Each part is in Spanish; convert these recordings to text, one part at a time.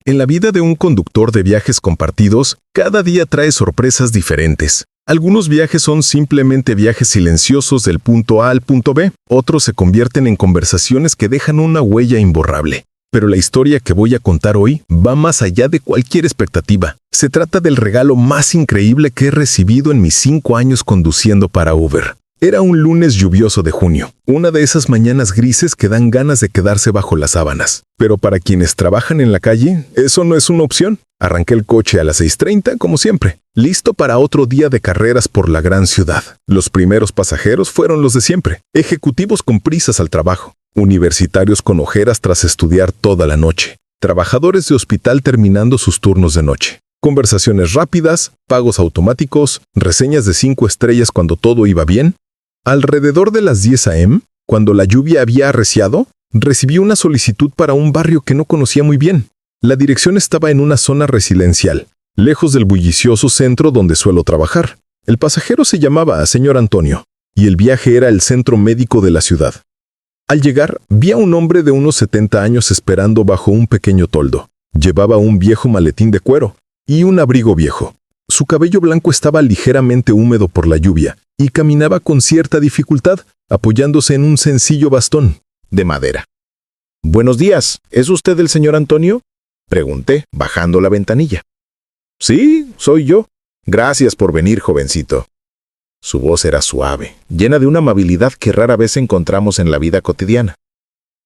En la vida de un conductor de viajes compartidos, cada día trae sorpresas diferentes. Algunos viajes son simplemente viajes silenciosos del punto A al punto B, otros se convierten en conversaciones que dejan una huella imborrable. Pero la historia que voy a contar hoy va más allá de cualquier expectativa. Se trata del regalo más increíble que he recibido en mis 5 años conduciendo para Uber. Era un lunes lluvioso de junio, una de esas mañanas grises que dan ganas de quedarse bajo las sábanas. Pero para quienes trabajan en la calle, eso no es una opción. Arranqué el coche a las 6:30, como siempre, listo para otro día de carreras por la gran ciudad. Los primeros pasajeros fueron los de siempre, ejecutivos con prisas al trabajo, universitarios con ojeras tras estudiar toda la noche, trabajadores de hospital terminando sus turnos de noche. Conversaciones rápidas, pagos automáticos, reseñas de 5 estrellas cuando todo iba bien. Alrededor de las 10 a.m., cuando la lluvia había arreciado, recibí una solicitud para un barrio que no conocía muy bien. La dirección estaba en una zona residencial, lejos del bullicioso centro donde suelo trabajar. El pasajero se llamaba señor Antonio, y el viaje era el centro médico de la ciudad. Al llegar, vi a un hombre de unos 70 años esperando bajo un pequeño toldo. Llevaba un viejo maletín de cuero y un abrigo viejo. Su cabello blanco estaba ligeramente húmedo por la lluvia y caminaba con cierta dificultad, apoyándose en un sencillo bastón de madera. «Buenos días, ¿es usted el señor Antonio?», pregunté, bajando la ventanilla. «Sí, soy yo. Gracias por venir, jovencito». Su voz era suave, llena de una amabilidad que rara vez encontramos en la vida cotidiana.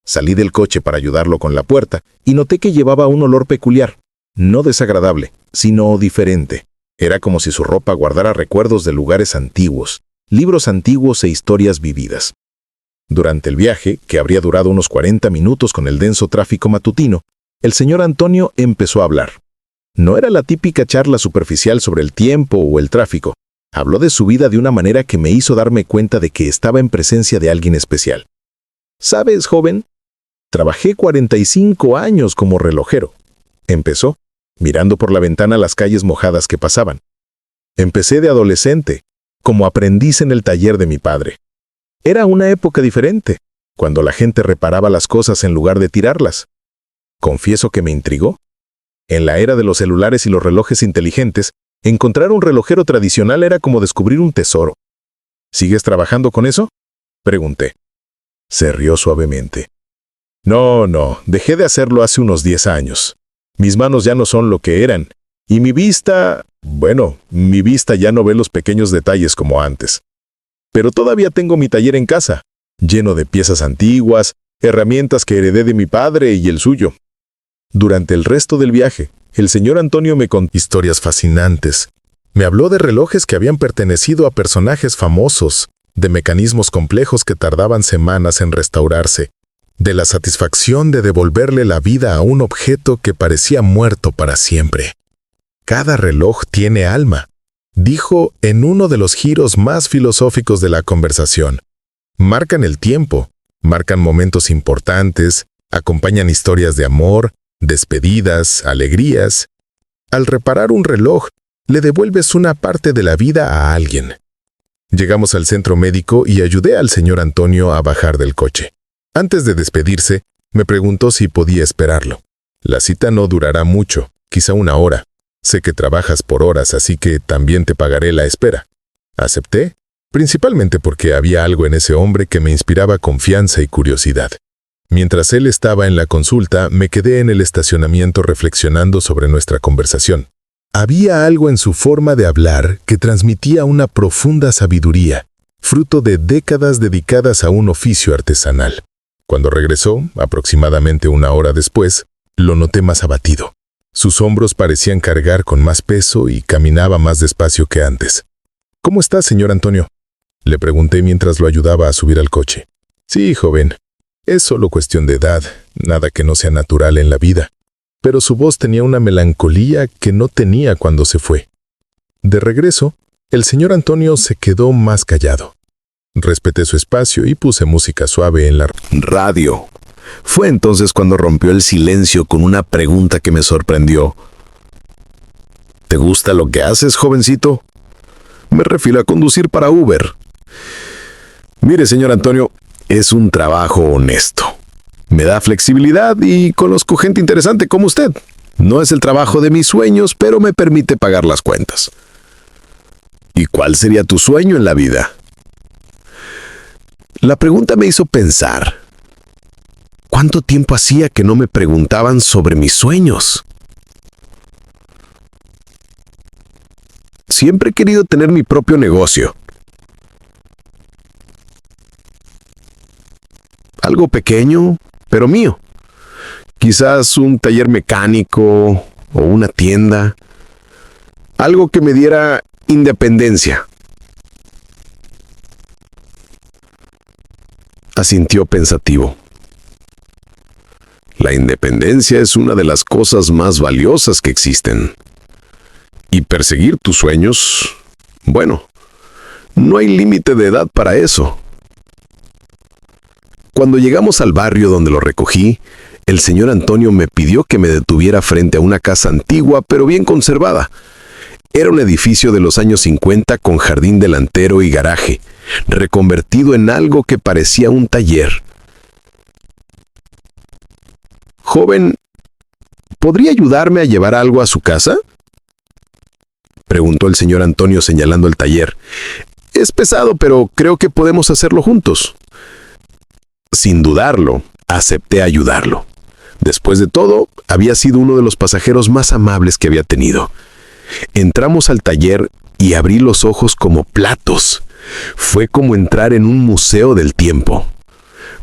Salí del coche para ayudarlo con la puerta y noté que llevaba un olor peculiar, no desagradable, sino diferente. Era como si su ropa guardara recuerdos de lugares antiguos, libros antiguos e historias vividas. Durante el viaje, que habría durado unos 40 minutos con el denso tráfico matutino, el señor Antonio empezó a hablar. No era la típica charla superficial sobre el tiempo o el tráfico. Habló de su vida de una manera que me hizo darme cuenta de que estaba en presencia de alguien especial. «¿Sabes, joven? Trabajé 45 años como relojero», empezó, mirando por la ventana las calles mojadas que pasaban. «Empecé de adolescente, como aprendiz en el taller de mi padre. Era una época diferente, cuando la gente reparaba las cosas en lugar de tirarlas. Confieso que me intrigó. En la era de los celulares y los relojes inteligentes, encontrar un relojero tradicional era como descubrir un tesoro. ¿Sigues trabajando con eso?», pregunté. Se rió suavemente. No, dejé de hacerlo hace unos 10 años. Mis manos ya no son lo que eran, y mi vista ya no ve los pequeños detalles como antes. Pero todavía tengo mi taller en casa, lleno de piezas antiguas, herramientas que heredé de mi padre y el suyo. Durante el resto del viaje, el señor Antonio me contó historias fascinantes. Me habló de relojes que habían pertenecido a personajes famosos, de mecanismos complejos que tardaban semanas en restaurarse, de la satisfacción de devolverle la vida a un objeto que parecía muerto para siempre. «Cada reloj tiene alma», dijo en uno de los giros más filosóficos de la conversación. «Marcan el tiempo, marcan momentos importantes, acompañan historias de amor, despedidas, alegrías. Al reparar un reloj, le devuelves una parte de la vida a alguien». Llegamos al centro médico y ayudé al señor Antonio a bajar del coche. Antes de despedirse, me preguntó si podía esperarlo. «La cita no durará mucho, quizá 1 hora. Sé que trabajas por horas, así que también te pagaré la espera». Acepté, principalmente porque había algo en ese hombre que me inspiraba confianza y curiosidad. Mientras él estaba en la consulta, me quedé en el estacionamiento reflexionando sobre nuestra conversación. Había algo en su forma de hablar que transmitía una profunda sabiduría, fruto de décadas dedicadas a un oficio artesanal. Cuando regresó, aproximadamente 1 hora después, lo noté más abatido. Sus hombros parecían cargar con más peso y caminaba más despacio que antes. «¿Cómo está, señor Antonio?», le pregunté mientras lo ayudaba a subir al coche. «Sí, joven. Es solo cuestión de edad, nada que no sea natural en la vida». Pero su voz tenía una melancolía que no tenía cuando se fue. De regreso, el señor Antonio se quedó más callado. Respeté su espacio y puse música suave en la radio. Fue entonces cuando rompió el silencio con una pregunta que me sorprendió. «¿Te gusta lo que haces, jovencito?». «Me refiero a conducir para Uber». «Mire, señor Antonio, es un trabajo honesto. Me da flexibilidad y conozco gente interesante como usted. No es el trabajo de mis sueños, pero me permite pagar las cuentas. ¿Y cuál sería tu sueño en la vida? La pregunta me hizo pensar. ¿Cuánto tiempo hacía que no me preguntaban sobre mis sueños? Siempre he querido tener mi propio negocio. Algo pequeño, pero mío. Quizás un taller mecánico o una tienda. Algo que me diera independencia. Asintió pensativo. La independencia es una de las cosas más valiosas que existen. Y perseguir tus sueños, bueno, no hay límite de edad para eso. Cuando llegamos al barrio donde lo recogí, el señor Antonio me pidió que me detuviera frente a una casa antigua pero bien conservada. Era un edificio de los años 50 con jardín delantero y garaje, reconvertido en algo que parecía un taller. Joven, ¿podría ayudarme a llevar algo a su casa?, preguntó el señor Antonio señalando el taller. Es pesado, pero creo que podemos hacerlo juntos. Sin dudarlo, acepté ayudarlo. Después de todo, había sido uno de los pasajeros más amables que había tenido. Entramos al taller y abrí los ojos como platos. Fue como entrar en un museo del tiempo.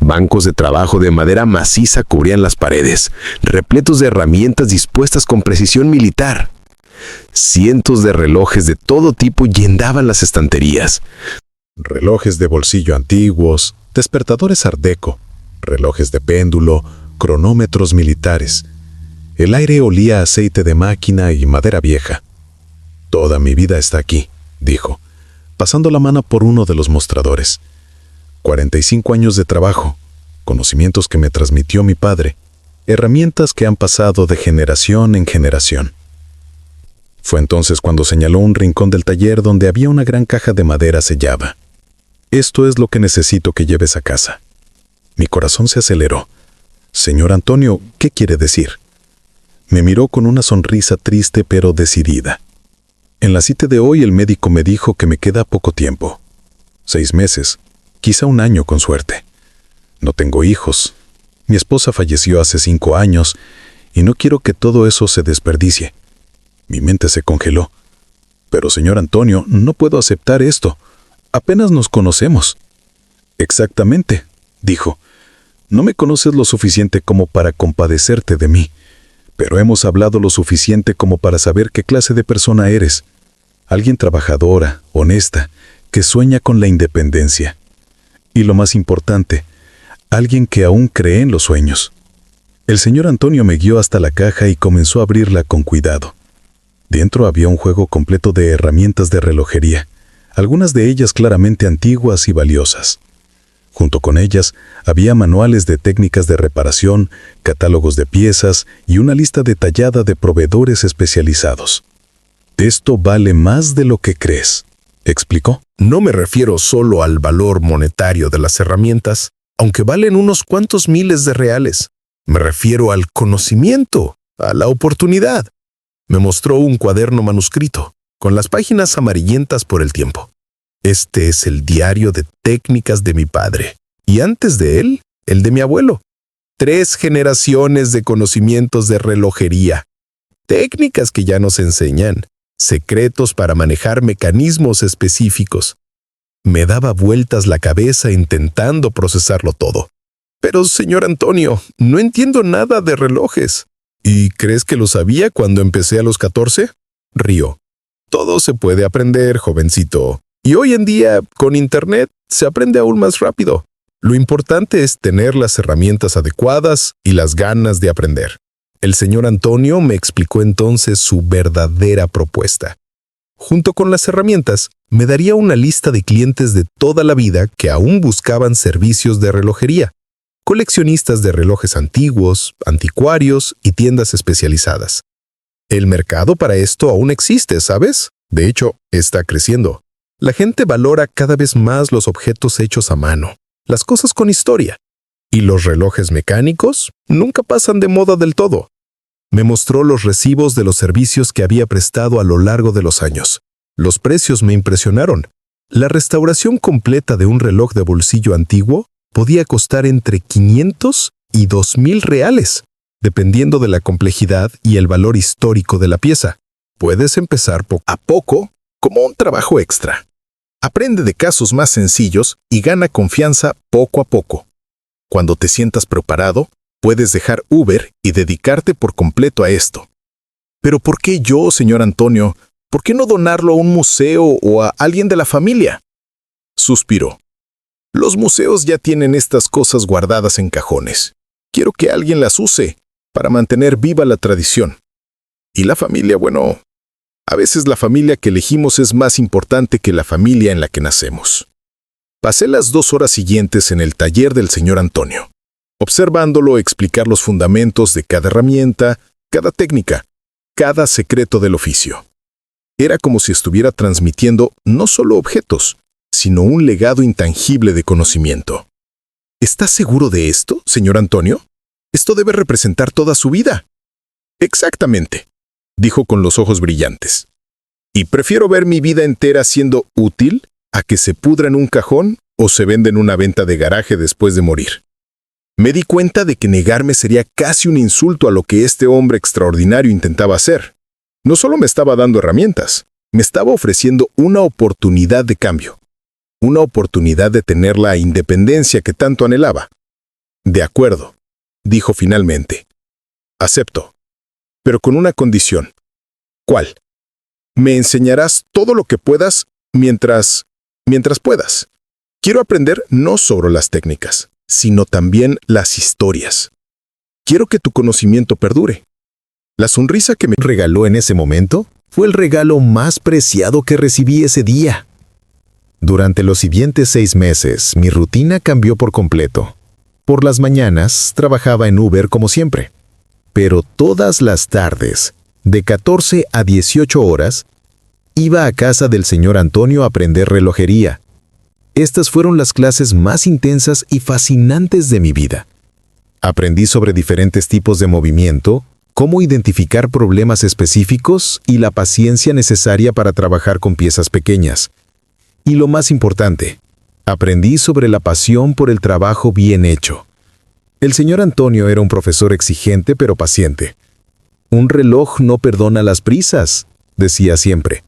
Bancos de trabajo de madera maciza cubrían las paredes, repletos de herramientas dispuestas con precisión militar. Cientos de relojes de todo tipo llenaban las estanterías. Relojes de bolsillo antiguos, despertadores art deco, relojes de péndulo, cronómetros militares. El aire olía a aceite de máquina y madera vieja. Toda mi vida está aquí, dijo, pasando la mano por uno de los mostradores. 45 años de trabajo, conocimientos que me transmitió mi padre, herramientas que han pasado de generación en generación. Fue entonces cuando señaló un rincón del taller donde había una gran caja de madera sellada. Esto es lo que necesito que lleves a casa. Mi corazón se aceleró. Señor Antonio, ¿qué quiere decir? Me miró con una sonrisa triste pero decidida. En la cita de hoy el médico me dijo que me queda poco tiempo. 6 meses, quizá 1 año con suerte. No tengo hijos. Mi esposa falleció hace 5 años y no quiero que todo eso se desperdicie. Mi mente se congeló. Pero, señor Antonio, no puedo aceptar esto. Apenas nos conocemos. Exactamente, dijo. No me conoces lo suficiente como para compadecerte de mí, pero hemos hablado lo suficiente como para saber qué clase de persona eres. Alguien trabajadora, honesta, que sueña con la independencia. Y lo más importante, alguien que aún cree en los sueños. El señor Antonio me guió hasta la caja y comenzó a abrirla con cuidado. Dentro había un juego completo de herramientas de relojería, algunas de ellas claramente antiguas y valiosas. Junto con ellas había manuales de técnicas de reparación, catálogos de piezas y una lista detallada de proveedores especializados. Esto vale más de lo que crees, explicó. No me refiero solo al valor monetario de las herramientas, aunque valen unos cuantos miles de reales. Me refiero al conocimiento, a la oportunidad. Me mostró un cuaderno manuscrito, con las páginas amarillentas por el tiempo. Este es el diario de técnicas de mi padre, y antes de él, el de mi abuelo. 3 generaciones de conocimientos de relojería. Técnicas que ya nos enseñan, secretos para manejar mecanismos específicos. Me daba vueltas la cabeza intentando procesarlo todo. Pero, señor Antonio, no entiendo nada de relojes. ¿Y crees que lo sabía cuando empecé a los 14? Río. Todo se puede aprender, jovencito. Y hoy en día, con Internet, se aprende aún más rápido. Lo importante es tener las herramientas adecuadas y las ganas de aprender. El señor Antonio me explicó entonces su verdadera propuesta. Junto con las herramientas, me daría una lista de clientes de toda la vida que aún buscaban servicios de relojería. Coleccionistas de relojes antiguos, anticuarios y tiendas especializadas. El mercado para esto aún existe, ¿sabes? De hecho, está creciendo. La gente valora cada vez más los objetos hechos a mano, las cosas con historia. Y los relojes mecánicos nunca pasan de moda del todo. Me mostró los recibos de los servicios que había prestado a lo largo de los años. Los precios me impresionaron. La restauración completa de un reloj de bolsillo antiguo podía costar entre 500 y 2,000 reales, dependiendo de la complejidad y el valor histórico de la pieza. Puedes empezar poco a poco como un trabajo extra. Aprende de casos más sencillos y gana confianza poco a poco. Cuando te sientas preparado, puedes dejar Uber y dedicarte por completo a esto. ¿Pero por qué yo, señor Antonio? ¿Por qué no donarlo a un museo o a alguien de la familia? Suspiró. Los museos ya tienen estas cosas guardadas en cajones. Quiero que alguien las use para mantener viva la tradición. Y la familia, bueno, a veces la familia que elegimos es más importante que la familia en la que nacemos. Pasé las 2 horas siguientes en el taller del señor Antonio, observándolo explicar los fundamentos de cada herramienta, cada técnica, cada secreto del oficio. Era como si estuviera transmitiendo no solo objetos, sino un legado intangible de conocimiento. ¿Estás seguro de esto, señor Antonio? Esto debe representar toda su vida. Exactamente, dijo con los ojos brillantes. Y prefiero ver mi vida entera siendo útil a que se pudra en un cajón o se venda en una venta de garaje después de morir. Me di cuenta de que negarme sería casi un insulto a lo que este hombre extraordinario intentaba hacer. No solo me estaba dando herramientas, me estaba ofreciendo una oportunidad de cambio. Una oportunidad de tener la independencia que tanto anhelaba. De acuerdo, dijo finalmente. Acepto, pero con una condición. ¿Cuál? Me enseñarás todo lo que puedas mientras puedas. Quiero aprender no solo las técnicas, sino también las historias. Quiero que tu conocimiento perdure. La sonrisa que me regaló en ese momento fue el regalo más preciado que recibí ese día. Durante los siguientes 6 meses, mi rutina cambió por completo. Por las mañanas, trabajaba en Uber como siempre. Pero todas las tardes, de 14 a 18 horas, iba a casa del señor Antonio a aprender relojería. Estas fueron las clases más intensas y fascinantes de mi vida. Aprendí sobre diferentes tipos de movimiento, cómo identificar problemas específicos y la paciencia necesaria para trabajar con piezas pequeñas. Y lo más importante, aprendí sobre la pasión por el trabajo bien hecho. El señor Antonio era un profesor exigente pero paciente. Un reloj no perdona las prisas, decía siempre.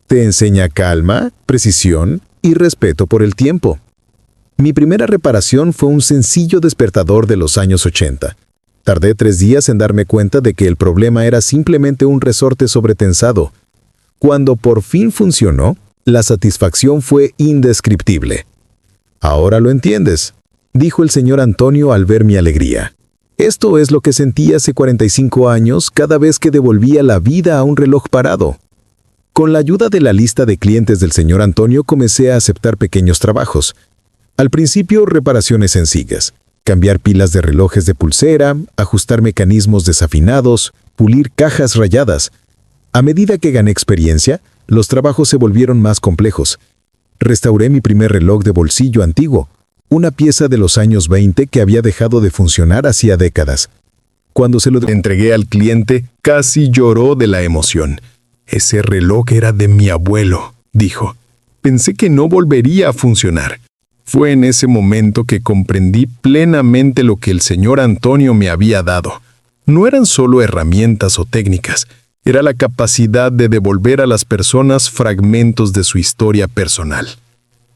Te enseña calma, precisión y respeto por el tiempo. Mi primera reparación fue un sencillo despertador de los años 80. Tardé 3 días en darme cuenta de que el problema era simplemente un resorte sobretensado. Cuando por fin funcionó, la satisfacción fue indescriptible. «Ahora lo entiendes», dijo el señor Antonio al ver mi alegría. Esto es lo que sentí hace 45 años cada vez que devolvía la vida a un reloj parado. Con la ayuda de la lista de clientes del señor Antonio comencé a aceptar pequeños trabajos. Al principio, reparaciones sencillas. Cambiar pilas de relojes de pulsera, ajustar mecanismos desafinados, pulir cajas rayadas. A medida que gané experiencia, los trabajos se volvieron más complejos. Restauré mi primer reloj de bolsillo antiguo, una pieza de los años 20 que había dejado de funcionar hacía décadas. Cuando se lo entregué al cliente, casi lloró de la emoción. «Ese reloj era de mi abuelo», dijo. «Pensé que no volvería a funcionar». Fue en ese momento que comprendí plenamente lo que el señor Antonio me había dado. No eran solo herramientas o técnicas, era la capacidad de devolver a las personas fragmentos de su historia personal.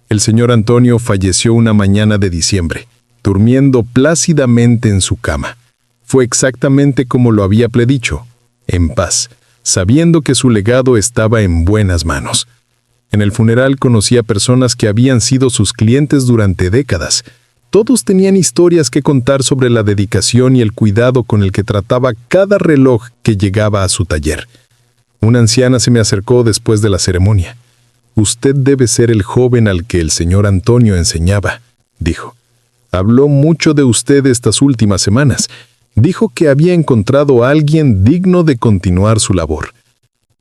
El señor Antonio falleció una mañana de diciembre, durmiendo plácidamente en su cama. Fue exactamente como lo había predicho, en paz, sabiendo que su legado estaba en buenas manos. En el funeral conocí a personas que habían sido sus clientes durante décadas. Todos tenían historias que contar sobre la dedicación y el cuidado con el que trataba cada reloj que llegaba a su taller. Una anciana se me acercó después de la ceremonia. «Usted debe ser el joven al que el señor Antonio enseñaba», dijo. «Habló mucho de usted estas últimas semanas. Dijo que había encontrado a alguien digno de continuar su labor».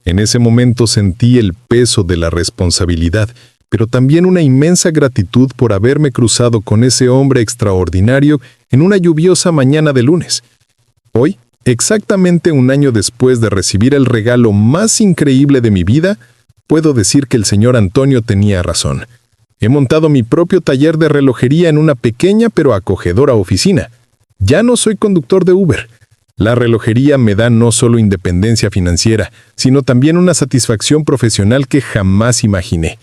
En ese momento sentí el peso de la responsabilidad, pero también una inmensa gratitud por haberme cruzado con ese hombre extraordinario en una lluviosa mañana de lunes. Hoy Exactamente un año después de recibir el regalo más increíble de mi vida, puedo decir que el señor Antonio tenía razón. He montado mi propio taller de relojería en una pequeña pero acogedora oficina. Ya no soy conductor de Uber. La relojería me da no solo independencia financiera, sino también una satisfacción profesional que jamás imaginé.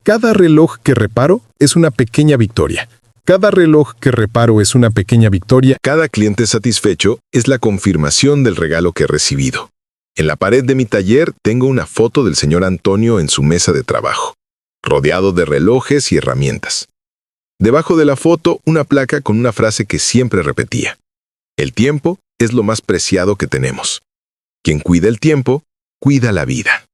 Cada reloj que reparo es una pequeña victoria. Cada reloj que reparo es una pequeña victoria. Cada cliente satisfecho es la confirmación del regalo que he recibido. En la pared de mi taller tengo una foto del señor Antonio en su mesa de trabajo, rodeado de relojes y herramientas. Debajo de la foto, una placa con una frase que siempre repetía: el tiempo es lo más preciado que tenemos. Quien cuida el tiempo, cuida la vida.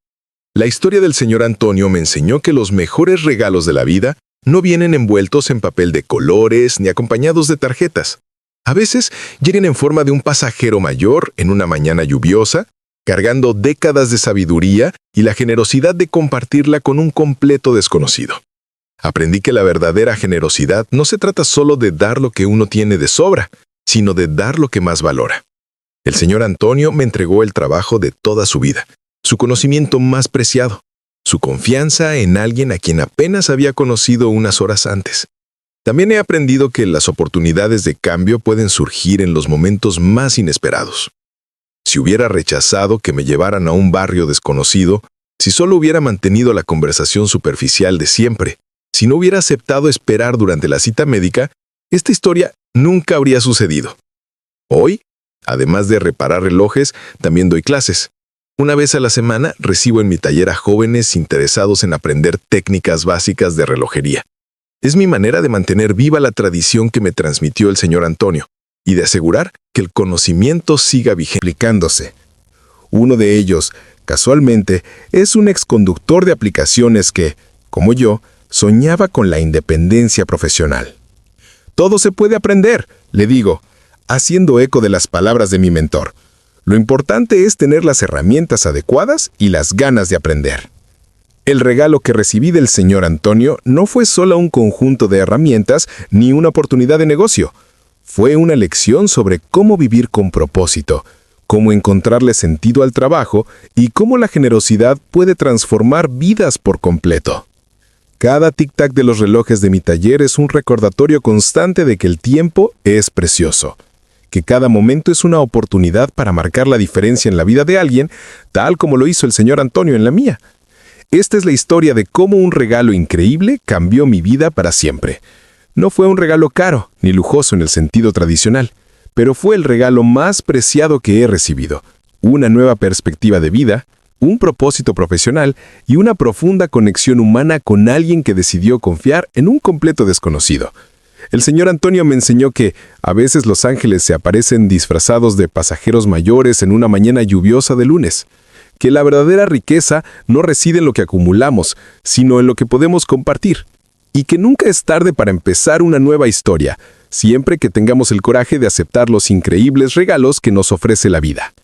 La historia del señor Antonio me enseñó que los mejores regalos de la vida no vienen envueltos en papel de colores ni acompañados de tarjetas. A veces llegan en forma de un pasajero mayor en una mañana lluviosa, cargando décadas de sabiduría y la generosidad de compartirla con un completo desconocido. Aprendí que la verdadera generosidad no se trata solo de dar lo que uno tiene de sobra, sino de dar lo que más valora. El señor Antonio me entregó el trabajo de toda su vida, su conocimiento más preciado, su confianza en alguien a quien apenas había conocido unas horas antes. También he aprendido que las oportunidades de cambio pueden surgir en los momentos más inesperados. Si hubiera rechazado que me llevaran a un barrio desconocido, si solo hubiera mantenido la conversación superficial de siempre, si no hubiera aceptado esperar durante la cita médica, esta historia nunca habría sucedido. Hoy, además de reparar relojes, también doy clases. Una vez a la semana recibo en mi taller a jóvenes interesados en aprender técnicas básicas de relojería. Es mi manera de mantener viva la tradición que me transmitió el señor Antonio y de asegurar que el conocimiento siga vigente. Uno de ellos, casualmente, es un exconductor de aplicaciones que, como yo, soñaba con la independencia profesional. Todo se puede aprender, le digo, haciendo eco de las palabras de mi mentor. Lo importante es tener las herramientas adecuadas y las ganas de aprender. El regalo que recibí del señor Antonio no fue solo un conjunto de herramientas ni una oportunidad de negocio. Fue una lección sobre cómo vivir con propósito, cómo encontrarle sentido al trabajo y cómo la generosidad puede transformar vidas por completo. Cada tic-tac de los relojes de mi taller es un recordatorio constante de que el tiempo es precioso, que cada momento es una oportunidad para marcar la diferencia en la vida de alguien, tal como lo hizo el señor Antonio en la mía. Esta es la historia de cómo un regalo increíble cambió mi vida para siempre. No fue un regalo caro ni lujoso en el sentido tradicional, pero fue el regalo más preciado que he recibido. Una nueva perspectiva de vida, un propósito profesional y una profunda conexión humana con alguien que decidió confiar en un completo desconocido. El señor Antonio me enseñó que a veces los ángeles se aparecen disfrazados de pasajeros mayores en una mañana lluviosa de lunes, que la verdadera riqueza no reside en lo que acumulamos, sino en lo que podemos compartir, y que nunca es tarde para empezar una nueva historia, siempre que tengamos el coraje de aceptar los increíbles regalos que nos ofrece la vida.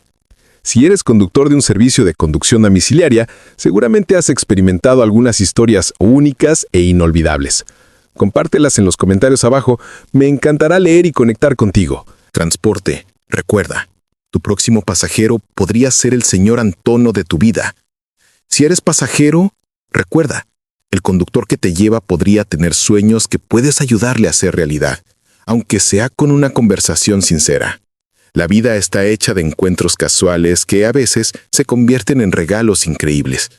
Si eres conductor de un servicio de conducción domiciliaria, seguramente has experimentado algunas historias únicas e inolvidables. Compártelas en los comentarios abajo, me encantará leer y conectar contigo. Transporte, recuerda, tu próximo pasajero podría ser el señor Antonio de tu vida. Si eres pasajero, recuerda, el conductor que te lleva podría tener sueños que puedes ayudarle a hacer realidad, aunque sea con una conversación sincera. La vida está hecha de encuentros casuales que a veces se convierten en regalos increíbles.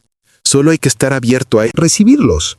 Solo hay que estar abierto a recibirlos.